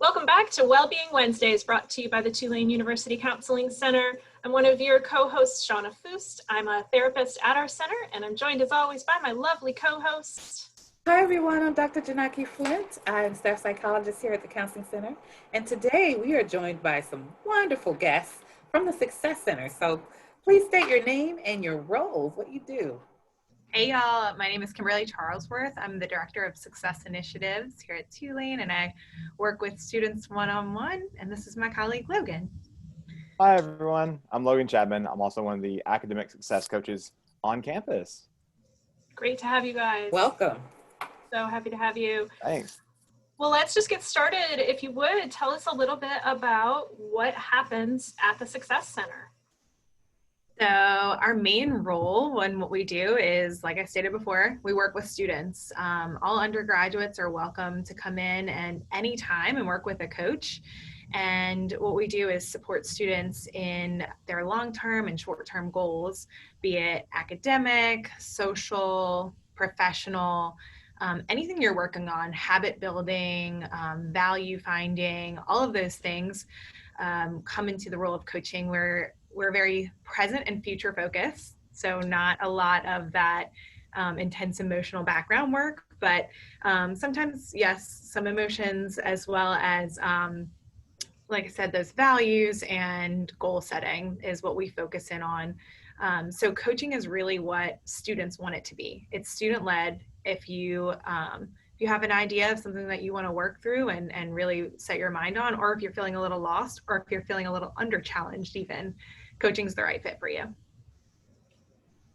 Welcome back to Wellbeing Wednesdays, brought to you by the Tulane University Counseling Center. I'm one of your co-hosts, Shauna Fust. I'm a therapist at our center, and I'm joined as always by my lovely co-host. Hi everyone, I'm Dr. Janaki Flint. I'm staff psychologist here at the Counseling Center, and today we are joined by some wonderful guests from the Success Center. So please state your name and your roles, what you do. Hey y'all, my name is Kimberly Charlesworth. I'm the Director of Success Initiatives here at Tulane, and I work with students one-on-one, and this is my colleague Logan. Hi everyone, I'm Logan Chapman. I'm also one of the academic success coaches on campus. Great to have you guys. Welcome. So happy to have you. Thanks. Well, let's just get started. If you would, tell us a little bit about what happens at the Success Center. So our main role and what we do is, like I stated before, we work with students. All undergraduates are welcome to come in and anytime and work with a coach. And what we do is support students in their long-term and short-term goals, be it academic, social, professional, anything you're working on, habit building, value finding, all of those things come into the role of coaching. We're very present and future focused, so not a lot of that intense emotional background work, but sometimes, yes, some emotions as well as, like I said, those values and goal setting is what we focus in on. So coaching is really what students want it to be. It's student-led. If you have an idea of something that you want to work through and really set your mind on, or if you're feeling a little lost, or if you're feeling a little under-challenged even, coaching's the right fit for you.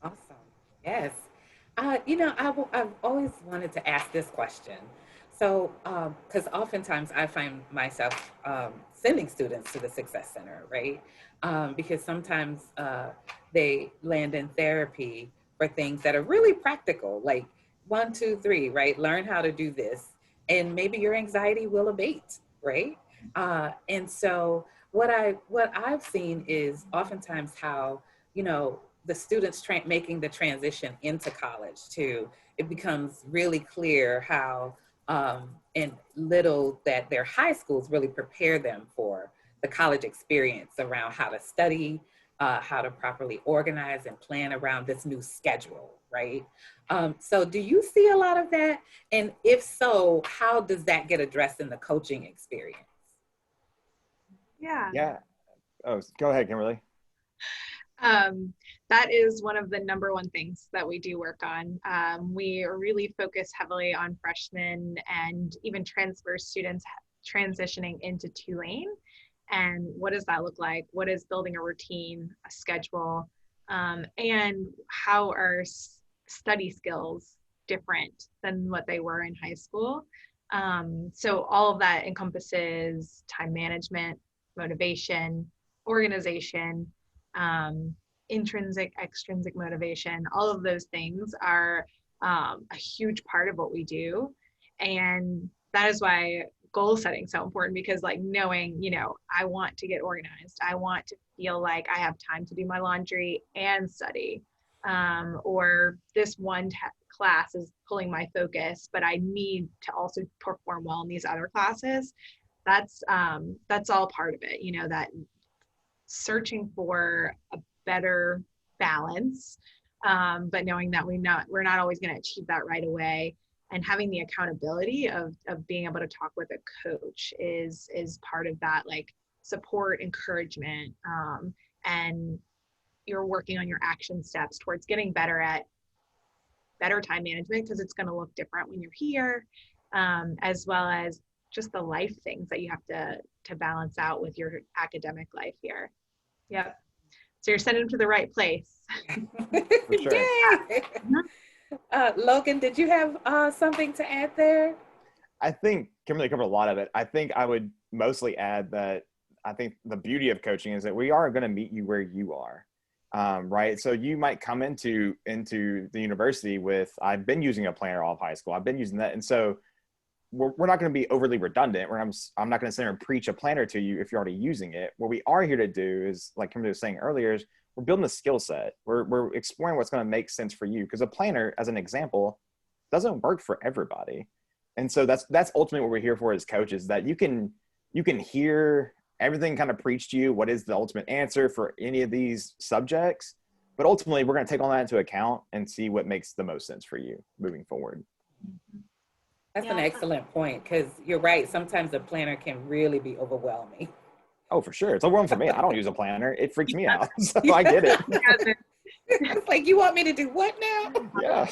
Awesome. Yes. I've always wanted to ask this question. So, because oftentimes I find myself sending students to the Success Center, right? Because sometimes they land in therapy for things that are really practical, like 1, 2, 3, right? Learn how to do this, and maybe your anxiety will abate, right? And so what I've seen is oftentimes how, the students making the transition into college too, it becomes really clear how and little that their high schools really prepare them for the college experience around how to study, how to properly organize and plan around this new schedule, right? So do you see a lot of that? And if so, how does that get addressed in the coaching experience? Yeah. Oh, go ahead, Kimberly. That is one of the number one things that we do work on. We really focus heavily on freshmen and even transfer students transitioning into Tulane. And what does that look like? What is building a routine, a schedule, and how are study skills different than what they were in high school? So all of that encompasses time management, motivation, organization, intrinsic, extrinsic motivation. All of those things are a huge part of what we do. And that is why goal setting is so important, because like knowing, I want to get organized. I want to feel like I have time to do my laundry and study. Or this one class is pulling my focus, but I need to also perform well in these other classes. That's all part of it, that searching for a better balance, but knowing that we're not always going to achieve that right away, and having the accountability of being able to talk with a coach is part of that, like support, encouragement, and you're working on your action steps towards getting better at better time management, because it's going to look different when you're here, as well as just the life things that you have to balance out with your academic life here. Yep. So you're sending them to the right place. For sure. Yay! Logan, did you have something to add there? I think Kimberly covered a lot of it. I think I would mostly add that I think the beauty of coaching is that we are going to meet you where you are, right? So you might come into the university with, I've been using a planner all of high school. I've been using that. And so we're not going to be overly redundant. I'm not going to sit there and preach a planner to you if you're already using it. What we are here to do is, like Kimberly was saying earlier, is we're building a skill set. We're exploring what's going to make sense for you, because a planner, as an example, doesn't work for everybody. And so that's ultimately what we're here for as coaches, that you can you can hear everything kind of preached to you. What is the ultimate answer for any of these subjects? But ultimately, we're going to take all that into account and see what makes the most sense for you moving forward. That's Yeah. an excellent point, because you're right. Sometimes a planner can really be overwhelming. Oh, for sure. It's overwhelming for me. I don't use a planner. It freaks me out. So I get it. It's like, you want me to do what now? Yeah.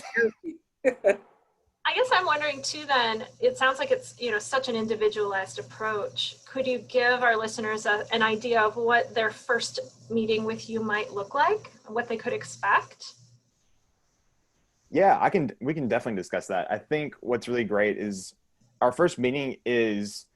I guess I'm wondering too then, it sounds like it's, such an individualized approach. Could you give our listeners an idea of what their first meeting with you might look like, what they could expect? Yeah, we can definitely discuss that. I think what's really great is our first meeting is,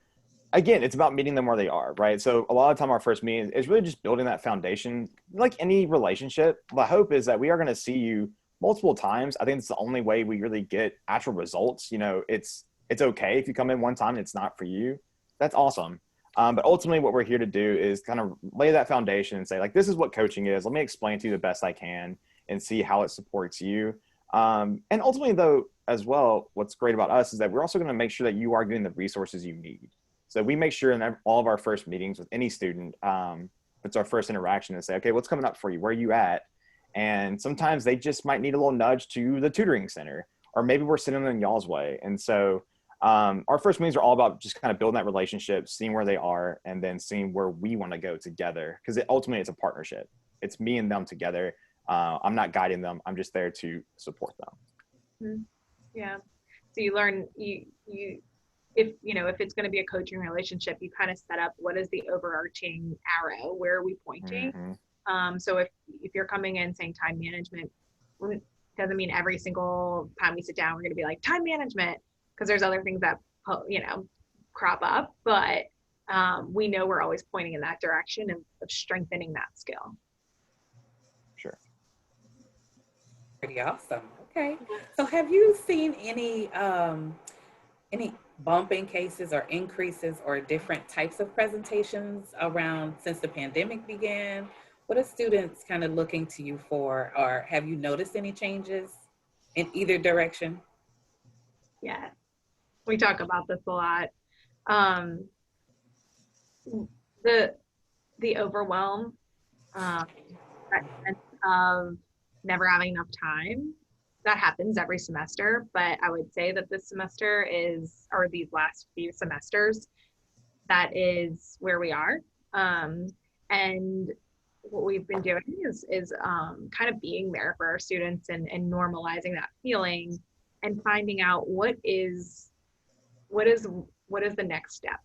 again, it's about meeting them where they are, right? So a lot of time our first meeting is really just building that foundation. Like any relationship, the hope is that we are going to see you multiple times. I think it's the only way we really get actual results. It's okay if you come in one time and it's not for you. That's awesome. But ultimately what we're here to do is kind of lay that foundation and say, like, this is what coaching is. Let me explain to you the best I can and see how it supports you. And ultimately, though, as well, what's great about us is that we're also going to make sure that you are getting the resources you need. So we make sure in all of our first meetings with any student, it's our first interaction to say, okay, what's coming up for you? Where are you at? And sometimes they just might need a little nudge to the tutoring center, or maybe we're sending them y'all's way. And so our first meetings are all about just kind of building that relationship, seeing where they are, and then seeing where we want to go together. Because ultimately, it's a partnership. It's me and them together. I'm not guiding them. I'm just there to support them. Yeah. So you learn, if it's going to be a coaching relationship, you kind of set up what is the overarching arrow, where are we pointing? Mm-hmm. So if you're coming in saying time management, doesn't mean every single time we sit down we're going to be like time management, because there's other things that crop up, but we know we're always pointing in that direction of strengthening that skill. Sure. Pretty awesome. Okay. So have you seen any bumping cases or increases or different types of presentations around since the pandemic began? What are students kind of looking to you for, or have you noticed any changes in either direction? Yeah, we talk about this a lot. The overwhelm, that sense of never having enough time, that happens every semester, but I would say that this semester or these last few semesters, that is where we are. And what we've been doing is kind of being there for our students and normalizing that feeling and finding out what is the next step.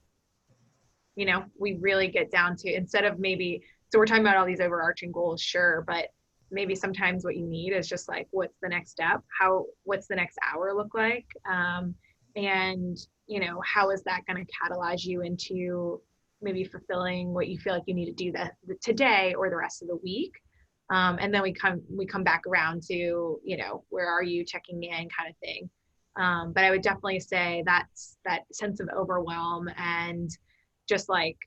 We really get down to, instead of maybe, so we're talking about all these overarching goals, sure, but maybe sometimes what you need is just like, what's the next step? What's the next hour look like? And how is that going to catalyze you into maybe fulfilling what you feel like you need to do that today or the rest of the week? And then we come back around to, where are you checking in kind of thing. But I would definitely say that's that sense of overwhelm and just like,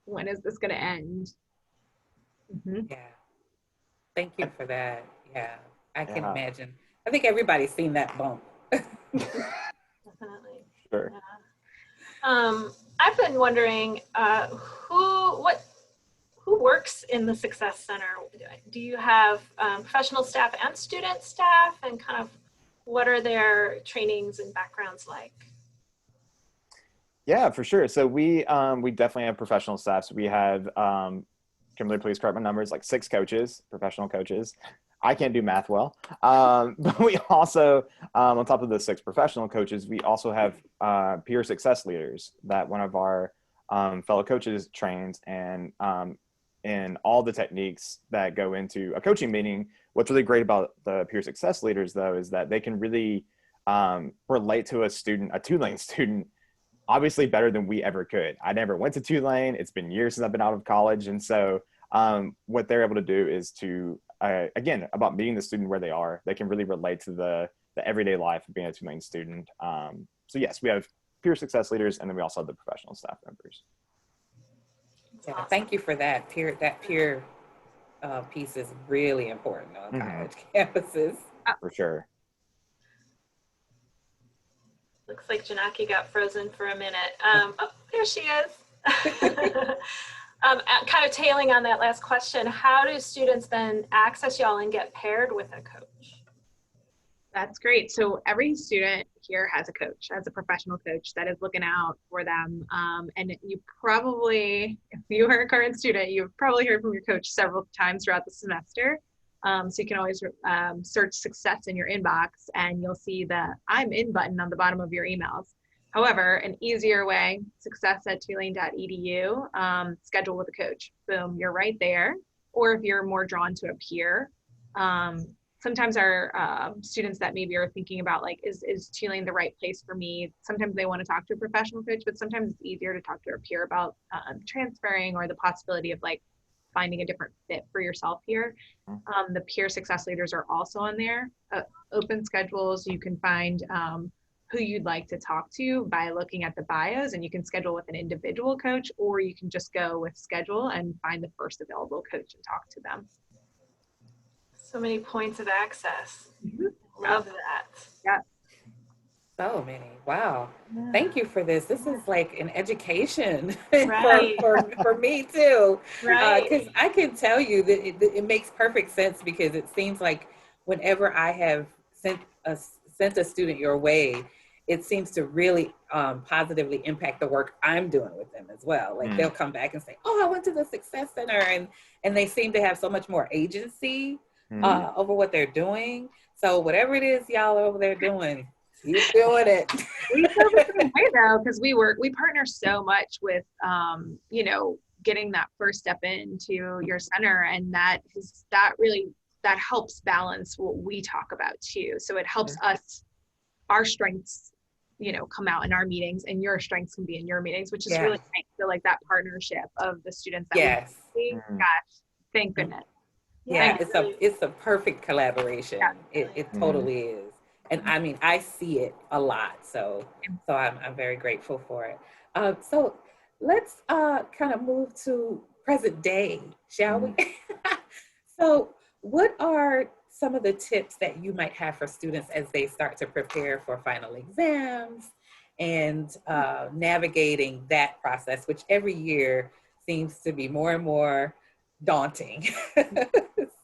when is this going to end? Mm-hmm. Yeah. Thank you for that. Yeah, I can Yeah. imagine. I think everybody's seen that bump. Definitely. Sure. Yeah. I've been wondering who works in the Success Center. Do you have professional staff and student staff, and kind of what are their trainings and backgrounds like? Yeah, for sure. So we definitely have professional staff. So we have Kimberly, please correct my numbers, like 6 coaches, professional coaches. I can't do math well. But we also, on top of the 6 professional coaches, we also have peer success leaders that one of our fellow coaches trains, and in all the techniques that go into a coaching meeting. What's really great about the peer success leaders, though, is that they can really relate to a Tulane student, obviously better than we ever could. I never went to Tulane. It's been years since I've been out of college. And so what they're able to do is to, again, about meeting the student where they are. They can really relate to the everyday life of being a Tulane student. So yes, we have peer success leaders, and then we also have the professional staff members. Yeah, Awesome. thank you for that. Peer piece is really important on college campuses. For sure. Looks like Janaki got frozen for a minute. Oh, there she is. Kind of tailing on that last question, how do students then access y'all and get paired with a coach? That's great. So every student here has a coach, has a professional coach that is looking out for them. And you probably, if you are a current student, you've probably heard from your coach several times throughout the semester. So you can always search success in your inbox and you'll see the I'm in button on the bottom of your emails. However, an easier way, success@tulane.edu, schedule with a coach. Boom, you're right there. Or if you're more drawn to a peer, sometimes our students that maybe are thinking about like, is Tulane the right place for me? Sometimes they want to talk to a professional coach, but sometimes it's easier to talk to a peer about transferring or the possibility of like finding a different fit for yourself here. The peer success leaders are also on there. Open schedules, you can find who you'd like to talk to by looking at the bios, and you can schedule with an individual coach, or you can just go with schedule and find the first available coach and talk to them. So many points of access. Love that. Yeah. So many. Wow. Yeah. Thank you for this. This is like an education Right. for me too. Right. Because I can tell you that it makes perfect sense, because it seems like whenever I have sent a student your way, it seems to really positively impact the work I'm doing with them as well. Like they'll come back and say, oh, I went to the Success Center, and they seem to have so much more agency over what they're doing. So whatever it is y'all are over there doing, keep doing it. We feel the same way though, because we partner so much with, getting that first step into your center, and that helps balance what we talk about too. So it helps us, our strengths, come out in our meetings, and your strengths can be in your meetings, which is really nice. So like that partnership of the students that we gosh, thank goodness. Yeah, it's a perfect collaboration. Yeah. It totally is. And I mean, I see it a lot. So I'm very grateful for it. So let's kind of move to present day, shall we? So what are some of the tips that you might have for students as they start to prepare for final exams and navigating that process, which every year seems to be more and more daunting?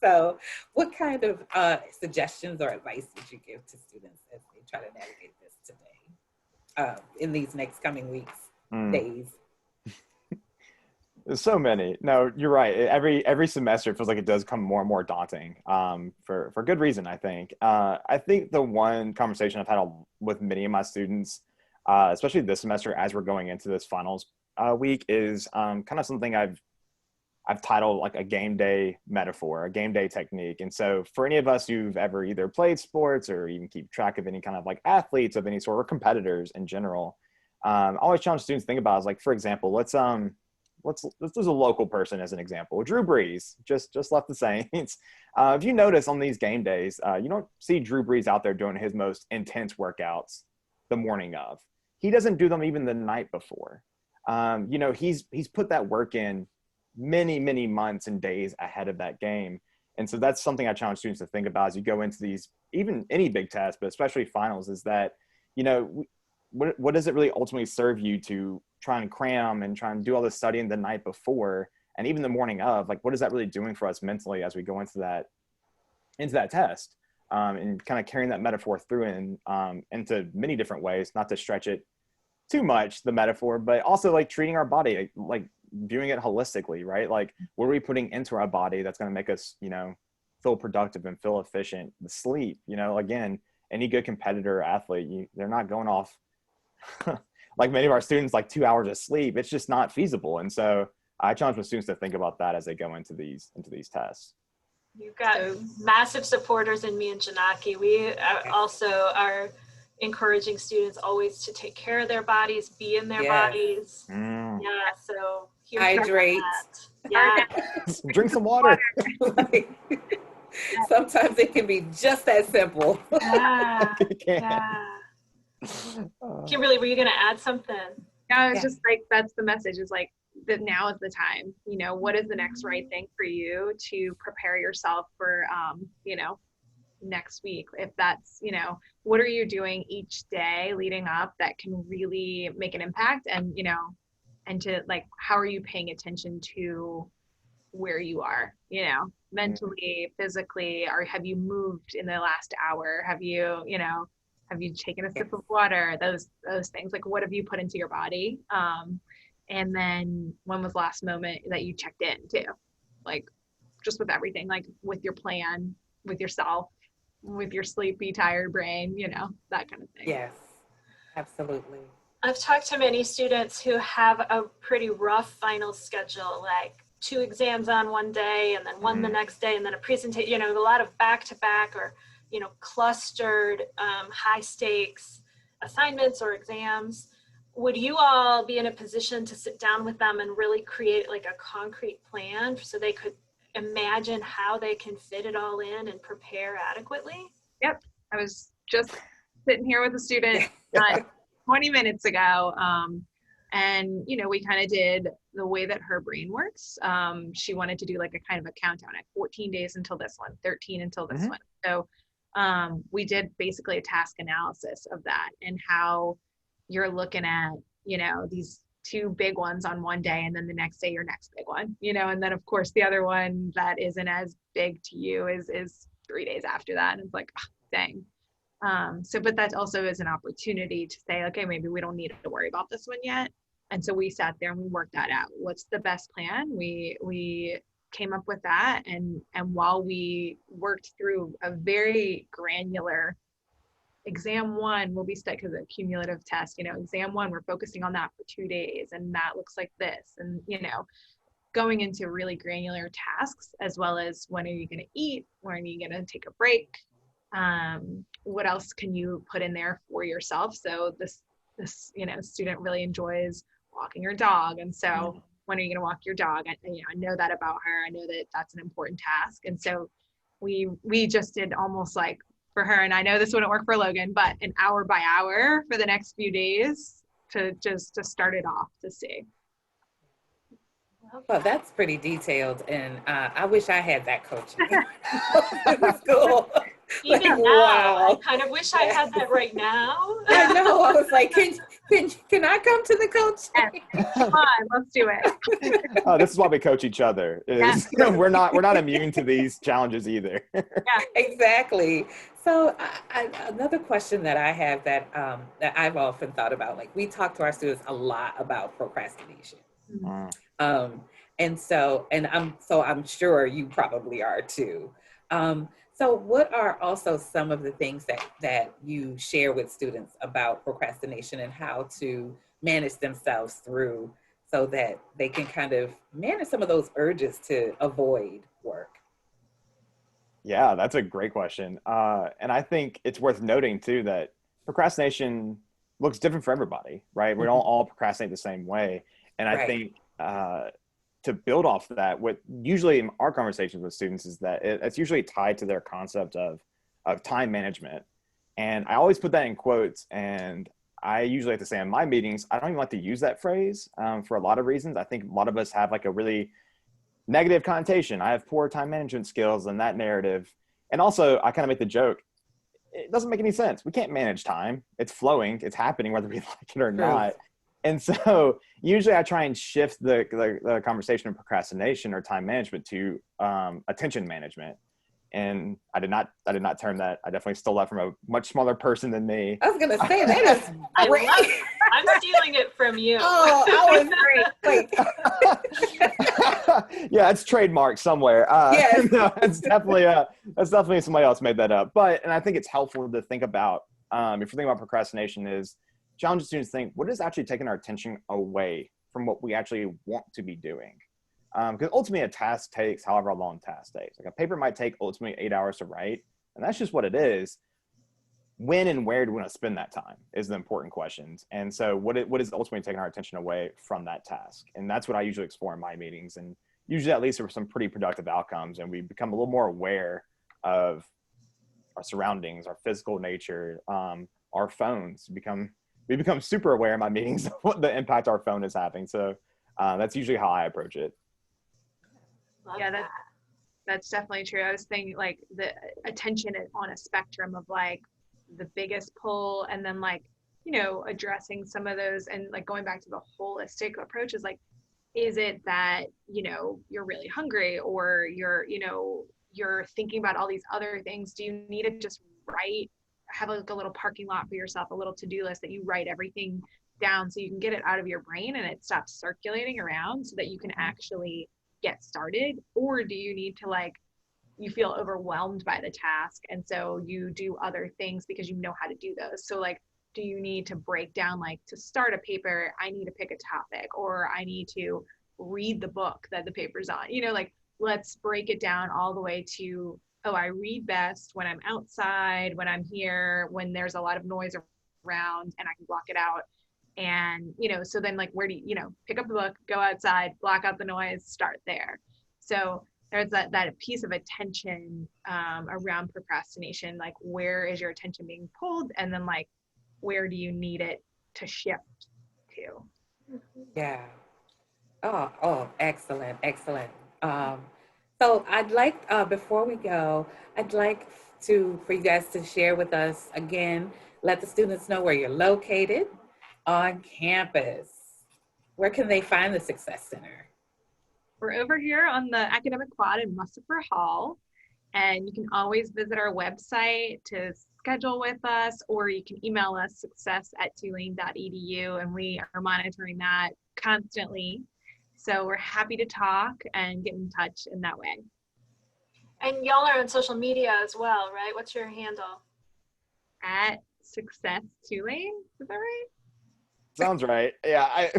So what kind of suggestions or advice would you give to students as they try to navigate this today, in these next coming weeks, days? There's so many. No, you're right. Every semester it feels like it does come more and more daunting, for good reason, I think. I think the one conversation I've had with many of my students, especially this semester as we're going into this finals week, is kind of something I've titled like a game day metaphor, a game day technique. And so for any of us who've ever either played sports or even keep track of any kind of like athletes of any sort, or competitors in general, I always challenge students to think about is like, for example, let's use a local person as an example. Drew Brees just left the Saints. If you notice on these game days, you don't see Drew Brees out there doing his most intense workouts the morning of. He doesn't do them even the night before. He's put that work in many, many months and days ahead of that game. And so that's something I challenge students to think about as you go into these, even any big test, but especially finals, is that, what does it really ultimately serve you to try and cram and try and do all this studying the night before and even the morning of? Like, what is that really doing for us mentally as we go into that test, and kind of carrying that metaphor through and into many different ways, not to stretch it too much, the metaphor, but also like treating our body, like viewing it holistically, right? Like, what are we putting into our body that's going to make us, feel productive and feel efficient? The sleep, again, any good competitor or athlete, they're not going off like many of our students, like 2 hours of sleep. It's just not feasible. And so I challenge my students to think about that as they go into these tests. You've got massive supporters in me and Janaki. We also are encouraging students always to take care of their bodies, be in their bodies. Yeah, so hydrate. Yeah. Drink some water. Sometimes it can be just that simple. Yeah. Kimberly, were you going to add something? Yeah, it's just like, that's the message, is like that now is the time. What is the next right thing for you to prepare yourself for, next week? If that's, what are you doing each day leading up that can really make an impact? And, and to like, how are you paying attention to where you are, you know, mentally, physically, or have you moved in the last hour? Have you, you know, have you taken a sip of water? Those things, like what have you put into your body? And then when was the last moment that you checked in too? Like just with everything, like with your plan, with yourself, with your sleepy, tired brain, you know, that kind of thing. Yes, absolutely. I've talked to many students who have a pretty rough final schedule, like 2 exams on one day and then one the next day and then a presentation, you know, a lot of back-to-back or, you know, clustered high stakes assignments or exams. Would you all be in a position to sit down with them and really create like a concrete plan so they could imagine how they can fit it all in and prepare adequately? Yep. I was just sitting here with a student 20 minutes ago. And, you know, we kind of did the way that her brain works. She wanted to do like a kind of a countdown at 14 days until this one, 13 until this one. So we did basically a task analysis of that and how you're looking at, you know, these 2 big ones on one day and then the next day your next big one, you know, and then of course the other one that isn't as big to you is 3 days after that. And it's like, oh, dang. So, but that also is an opportunity to say, okay, maybe we don't need to worry about this one yet. And so we sat there and we worked that out. What's the best plan? We came up with that. And while we worked through a very granular exam 1 will be stuck as a cumulative test, you know, exam 1, we're focusing on that for 2 days and that looks like this. And, you know, going into really granular tasks, as well as when are you going to eat? When are you going to take a break? What else can you put in there for yourself? So this, you know, student really enjoys walking her dog. And so when are you going to walk your dog? I know that about her. I know that that's an important task. And so we just did almost like for her, and I know this wouldn't work for Logan, but an hour by hour for the next few days to start it off to see. Well, that's pretty detailed, and I wish I had that coaching in school. Even Like, now, wow. I kind of wish I had that right now. I know. I was like, can I come to the coaching? Yes. Come on, let's do it. Oh, this is why we coach each other. Is we're not immune to these challenges either. Yeah, Exactly. So another question that I have that I've often thought about, like we talk to our students a lot about procrastination. And I'm sure you probably are too. So what are also some of the things that you share with students about procrastination and how to manage themselves through so that they can kind of manage some of those urges to avoid work? Yeah, that's a great question. And I think it's worth noting too that procrastination looks different for everybody, right? We don't all procrastinate the same way. And I think to build off of that, what usually in our conversations with students is that it's usually tied to their concept of time management. And I always put that in quotes. And I usually have to say in my meetings, I don't even like to use that phrase for a lot of reasons. I think a lot of us have like a really negative connotation. I have poor time management skills and that narrative. And also I kind of make the joke, it doesn't make any sense. We can't manage time. It's flowing. It's happening whether we like it or not. And so usually I try and shift the conversation of procrastination or time management to attention management. And I did not term that. I definitely stole that from a much smaller person than me. I was going to say that is great. I'm stealing it from you. Oh, I was great. Yeah, it's trademarked somewhere. Yes. No, that's definitely somebody else made that up. And I think it's helpful to think about, if you're thinking about procrastination, is challenge students to think, what is actually taking our attention away from what we actually want to be doing? Because ultimately a task takes however long a task takes. Like a paper might take ultimately 8 hours to write, and that's just what it is. When and where do we want to spend that time is the important questions. And so what is ultimately taking our attention away from that task? And that's what I usually explore in my meetings. And usually at least there were some pretty productive outcomes, and we become a little more aware of our surroundings, our physical nature, our phones. We become super aware in my meetings of what the impact our phone is having. So that's usually how I approach it. Yeah, that's definitely true. I was thinking like the attention on a spectrum of like the biggest pull and then like addressing some of those, and like going back to the holistic approach is like, is it that, you're really hungry, or you're thinking about all these other things? Do you need to just have like a little parking lot for yourself, a little to-do list that you write everything down so you can get it out of your brain and it stops circulating around so that you can actually get started? Or do you need to you feel overwhelmed by the task, and so you do other things because you know how to do those? So do you need to break down, to start a paper, I need to pick a topic, or I need to read the book that the paper's on? Let's break it down all the way to, oh, I read best when I'm outside, when I'm here, when there's a lot of noise around and I can block it out. And, so then where do you, pick up the book, go outside, block out the noise, start there. So there's that piece of attention around procrastination, where is your attention being pulled? And then where do you need it to shift to? Yeah. Oh, excellent. So I'd like, before we go, I'd like for you guys to share with us again, let the students know where you're located on campus. Where can they find the Success Center? We're over here on the academic quad in Mustapher Hall, and you can always visit our website to schedule with us, or you can email us success@tulane.edu, and we are monitoring that constantly. So we're happy to talk and get in touch in that way. And y'all are on social media as well, right? What's your handle? At Success Tulane, is that right? Sounds right. Yeah,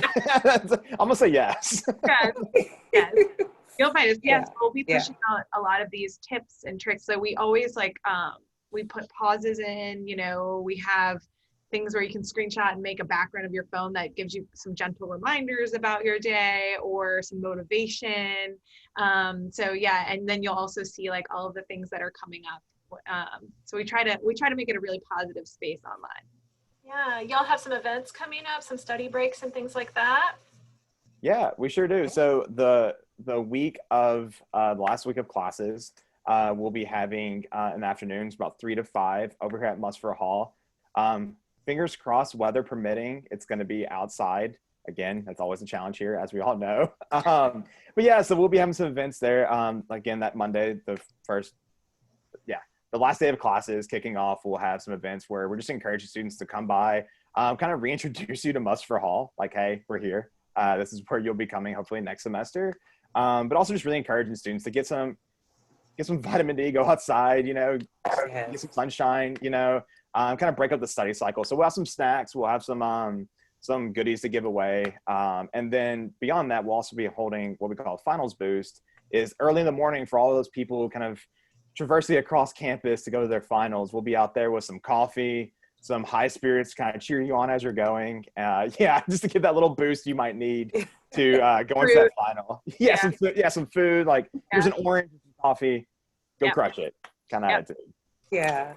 I'm gonna say yes. Yes. You'll find us. Yes, Yeah. we'll be pushing out a lot of these tips and tricks. So we always we put pauses in, we have things where you can screenshot and make a background of your phone that gives you some gentle reminders about your day or some motivation. So yeah, and then you'll also see all of the things that are coming up. So we try to make it a really positive space online. Yeah, y'all have some events coming up, some study breaks and things like that. Yeah, we sure do. So the week of the last week of classes, we'll be having in the afternoons about 3 to 5 over here at Mustapher Hall. Fingers crossed, weather permitting, it's going to be outside. Again, that's always a challenge here, as we all know. But yeah, so we'll be having some events there. Again, that Monday, the last day of classes kicking off, we'll have some events where we're just encouraging students to come by, kind of reintroduce you to Mustapher Hall. Hey, we're here. This is where you'll be coming hopefully next semester. But also just really encouraging students to get some vitamin D, go outside, get some sunshine, kind of break up the study cycle. So we'll have some snacks, we'll have some goodies to give away. And then beyond that, we'll also be holding what we call a finals boost, is early in the morning for all those people who kind of traversing across campus to go to their finals. We'll be out there with some coffee, some high spirits to kind of cheer you on as you're going. Just to get that little boost you might need to go into that final. Some food, here's an orange, some coffee, go crush it kind of attitude. Yeah.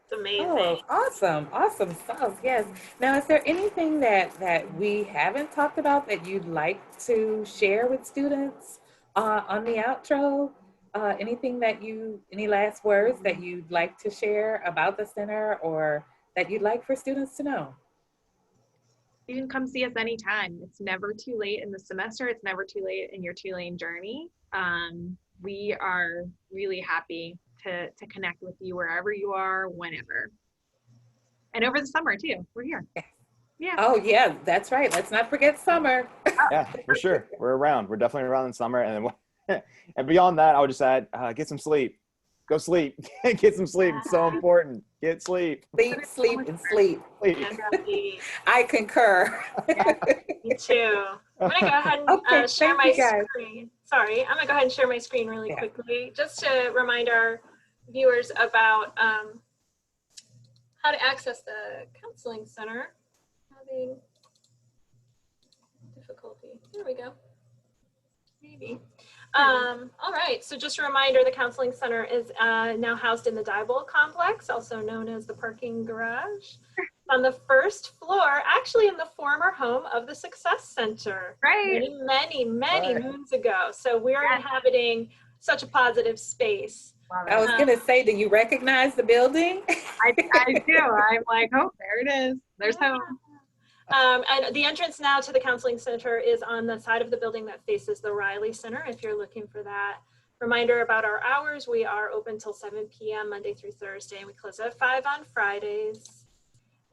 It's amazing. Oh, awesome sauce. Yes. Now, is there anything that we haven't talked about that you'd like to share with students on the outro? Anything any last words that you'd like to share about the center, or that you'd like for students to know? You can come see us anytime. It's never too late in the semester. It's never too late in your Tulane journey. We are really happy to connect with you wherever you are, whenever. And over the summer too, we're here. Yeah. Oh yeah, that's right. Let's not forget summer. Yeah, for sure. We're around. We're definitely around in summer. And then, and beyond that, I would just add, get some sleep. Go sleep. Get some sleep. It's so important. Get sleep. Sleep. I concur. Yeah, me too. I'm going to go ahead and share my screen. Sorry, I'm going to go ahead and share my screen really quickly, just to remind our viewers about how to access the counseling center. Having difficulty. There we go. Maybe. All right, so just a reminder, the counseling center is now housed in the Diebold complex, also known as the parking garage, on the first floor, actually in the former home of the Success Center. Right. Many moons ago. So we're inhabiting such a positive space. Love I was it. going to say, do you recognize the building? I do. I'm like, oh, there it is. There's home. And the entrance now to the counseling center is on the side of the building that faces the Riley Center, if you're looking for that. Reminder about our hours: we are open till 7 p.m. Monday through Thursday, and we close at 5 on Fridays.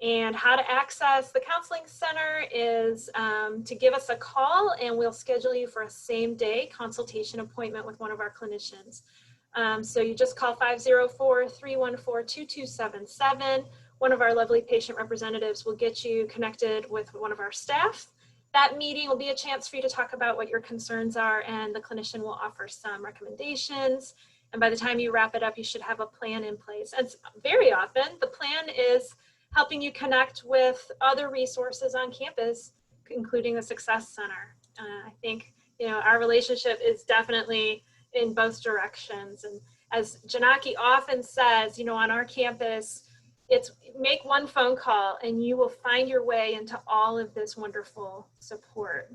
And how to access the counseling center is to give us a call, and we'll schedule you for a same-day consultation appointment with one of our clinicians. So you just call 504-314-2277. One of our lovely patient representatives will get you connected with one of our staff. That meeting will be a chance for you to talk about what your concerns are, and the clinician will offer some recommendations. And by the time you wrap it up, you should have a plan in place. And very often, the plan is helping you connect with other resources on campus, including the Success Center. I think, our relationship is definitely in both directions. And as Janaki often says, on our campus, it's make one phone call and you will find your way into all of this wonderful support.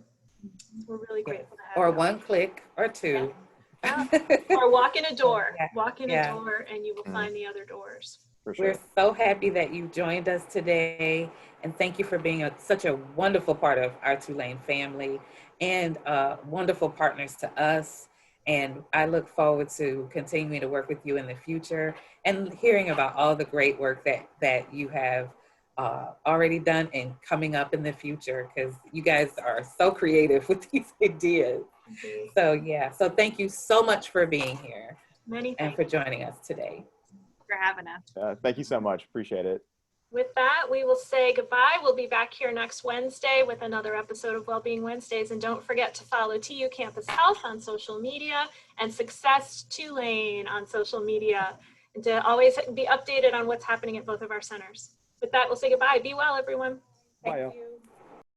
We're really grateful to have Or you. one click or two. Yeah. Or walk in a door. Yeah. Walk in Yeah. a door and you will find the other doors. For sure. We're so happy that you joined us today, and thank you for being such a wonderful part of our Tulane family and wonderful partners to us. And I look forward to continuing to work with you in the future and hearing about all the great work that you have already done and coming up in the future, because you guys are so creative with these ideas. Indeed. So thank you so much for being here Many and thanks. for joining us today. For having us. Thank you so much. Appreciate it. With that, we will say goodbye. We'll be back here next Wednesday with another episode of Wellbeing Wednesdays. And don't forget to follow TU Campus Health on social media and Success Tulane on social media, and to always be updated on what's happening at both of our centers. With that, we'll say goodbye. Be well, everyone. Thank Bye, y'all. you.